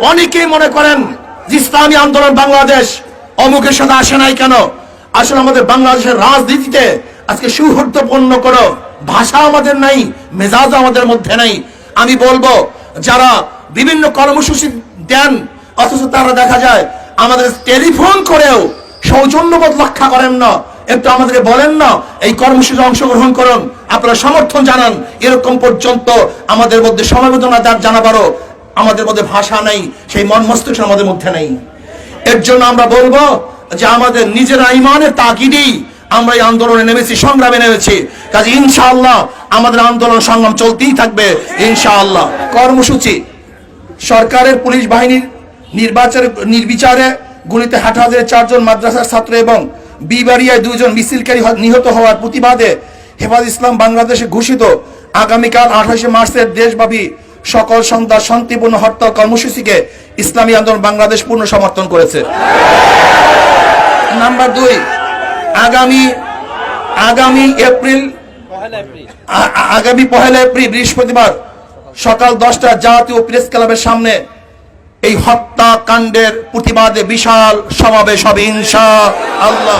অনেকেই মনে করেন যে ইসলামী আন্দোলন বাংলাদেশ অমুকের সাথে আসে নাই কেন। আসলে আমাদের বাংলাদেশের রাজনীতিতে আজকে সৌহার্দ্যপূর্ণ কোনো ভাষা আমাদের নাই, মেজাজ আমাদের মধ্যে নাই। আমি বলবো যারা বিভিন্ন কর্মসূচি দেন অথচ তারা দেখা যায় আমাদের টেলিফোন করেও সৌজন্যবোধ রক্ষা করেন না, একটু আমাদেরকে বলেন না এই কর্মসূচিতে অংশগ্রহণ করুন, আপনারা সমর্থন জানান, এরকম পর্যন্ত আমাদের মধ্যে সমবেদনা জানাবারও আমাদের মধ্যে ভাষা নাই, সেই মন মস্তিষ্ক আমাদের মধ্যে নেই। এর জন্য আমরা বলবো যে আমাদের নিজেরা ইমানের তাকিদেই আমরা এই আন্দোলনে নেমেছি, সংগ্রামে নেমেছি। কাজে ইনশাআল্লাহ আমাদের আন্দোলন সংগ্রাম চলতেই থাকবে ইনশাআল্লাহ। কর্মসূচি সরকারের পুলিশ বাহিনীর নির্বিচারে গুলিতে হাটহাজারে 4 জন মাদ্রাসার ছাত্র এবং বিবাড়িয়ায় 2 জন মিছিলকারী নিহত হওয়ার প্রতিবাদে হেফাজত ইসলাম বাংলাদেশে ঘোষিত আগামীকাল 28 মার্চের দেশব্যাপী সকল সন্ধ্যা শান্তিপূর্ণ হরতাল কর্মসূচিকে ইসলামী আন্দোলন বাংলাদেশ পূর্ণ সমর্থন করেছে। নাম্বার 2, আগামী 1 এপ্রিল বৃহস্পতিবার সকাল 10টায় জাতীয় প্রেস ক্লাবের সামনে এই হত্যাকাণ্ডের প্রতিবাদে বিশাল সমাবেশ হবে ইনশাআল্লাহ।